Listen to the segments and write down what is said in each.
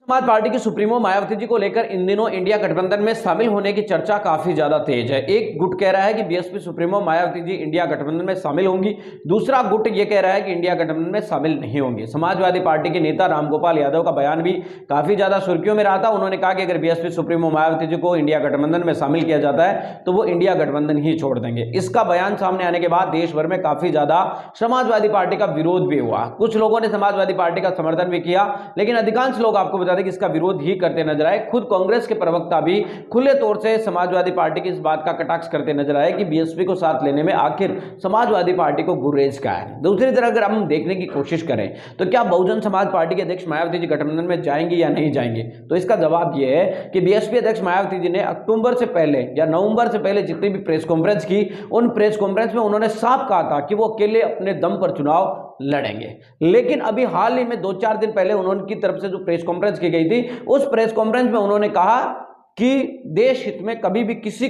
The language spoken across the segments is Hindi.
समाज पार्टी की सुप्रीमो मायावती जी को लेकर इन दिनों इंडिया गठबंधन में शामिल होने की चर्चा काफी ज्यादा तेज है। एक गुट कह रहा है कि BSP supremo Mayawati ji India गठबंधन में शामिल होंगी, दूसरा गुट ये कह रहा है कि इंडिया गठबंधन में शामिल नहीं होंगी। समाजवादी पार्टी के नेता रामगोपाल यादव का बयान भी काफी ज्यादा सुर्खियों में रहा था। उन्होंने कहा कि अगर बीएसपी सुप्रीमो मायावती जी को इंडिया गठबंधन में शामिल किया जाता है तो वो इंडिया गठबंधन ही छोड़ देंगे। इसका बयान सामने आने के बाद देश भर में काफी ज्यादा समाजवादी पार्टी का विरोध भी हुआ। कुछ लोगों ने समाजवादी पार्टी का समर्थन भी किया, लेकिन अधिकांश लोग आपको बता दें कि इसका विरोध ही करते नजर आए। खुद कांग्रेस के प्रवक्ता भी खुले तौर से समाजवादी पार्टी की इस बात का कटाक्ष करते नजर आए कि बीएसपी को साथ लेने में आखिर समाजवादी पार्टी को गुरेज का है। दूसरी तरफ अगर हम देखने की कोशिश करें तो क्या बहुजन समाज पार्टी के अध्यक्ष मायावती जी गठबंधन में जाएंगी या नहीं जाएंगे, तो इसका जवाब यह है कि बीएसपी अध्यक्ष मायावती जी ने अक्टूबर से पहले या नवंबर से पहले जितनी भी प्रेस कॉन्फ्रेंस की, उन प्रेस कॉन्फ्रेंस में उन्होंने साफ कहा था कि वो अकेले अपने दम पर चुनाव लड़ेंगे। लेकिन अभी हाल ही में 2-4 दिन पहले उन्होंने तरफ से जो प्रेस कॉन्फ्रेंस की गई थी, उस प्रेस कॉन्फ्रेंस में उन्होंने कहा कि देश हित में कभी भी किसी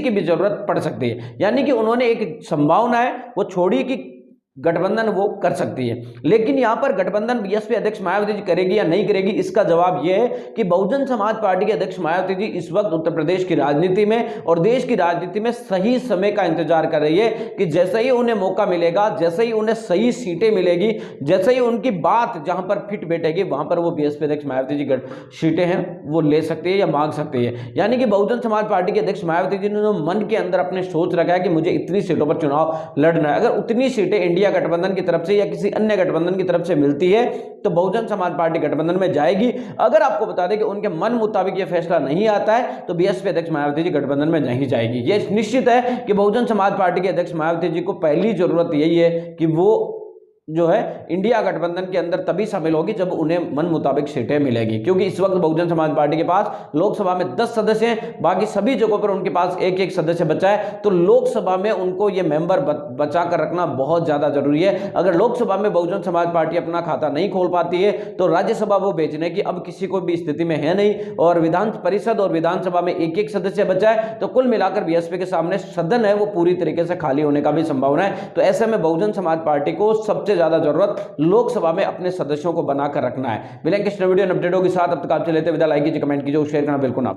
की भी जरूरत पड़ सकती है। यानी कि उन्होंने एक संभावना है वो छोड़ी कि गठबंधन वो कर सकती है। लेकिन यहां पर गठबंधन बीएसपी अध्यक्ष मायावती जी करेगी या नहीं करेगी, इसका जवाब यह है कि बहुजन समाज पार्टी के अध्यक्ष मायावती जी इस वक्त उत्तर प्रदेश की राजनीति में और देश की राजनीति में सही समय का इंतजार कर रही है कि जैसे ही उन्हें मौका मिलेगा, जैसे ही उन्हें सही सीटें मिलेगी, जैसे ही उनकी बात जहां पर फिट बैठेगी, वहां पर वो बीएसपी अध्यक्ष मायावती जी सीटें हैं वो ले सकती है या मांग सकती है। यानी कि बहुजन समाज पार्टी के अध्यक्ष मायावती जी ने मन के अंदर अपने सोच रखा है कि मुझे इतनी सीटों पर चुनाव लड़ना है। अगर उतनी सीटें इंडिया गठबंधन की तरफ से या किसी अन्य गठबंधन की तरफ से मिलती है तो बहुजन समाज पार्टी गठबंधन में जाएगी। अगर आपको बता दें कि उनके मन मुताबिक यह फैसला नहीं आता है तो बीएसपी अध्यक्ष मायावती जी गठबंधन में नहीं जाएगी। यह निश्चित है कि बहुजन समाज पार्टी के अध्यक्ष मायावती जी को पहली जरूरत यही है कि वो जो है इंडिया गठबंधन के अंदर तभी शामिल होगी जब उन्हें मन मुताबिक सीटें मिलेगी, क्योंकि इस वक्त बहुजन समाज पार्टी के पास लोकसभा में 10 सदस्य हैं, बाकी सभी जगहों पर उनके पास एक एक सदस्य बचा है। तो लोकसभा में उनको ये मेंबर बचा कर रखना बहुत ज्यादा जरूरी है। अगर लोकसभा में बहुजन समाज पार्टी अपना खाता नहीं खोल पाती है तो राज्यसभा वो बेचने की अब किसी को भी स्थिति में है नहीं, और विधान परिषद और विधानसभा में एक एक सदस्य बचा है। तो कुल मिलाकर बीएसपी के सामने सदन है वो पूरी तरीके से खाली होने का भी संभावना है। तो ऐसे में बहुजन समाज पार्टी को सबसे ज्यादा जरूरत लोकसभा में अपने सदस्यों को बनाकर रखना है। मिलेंगे इस वीडियो अपडेटों के साथ, अब तक आपसे लेते विदा। लाइक कीजिए, कमेंट कीजिए, शेयर करना बिल्कुल ना।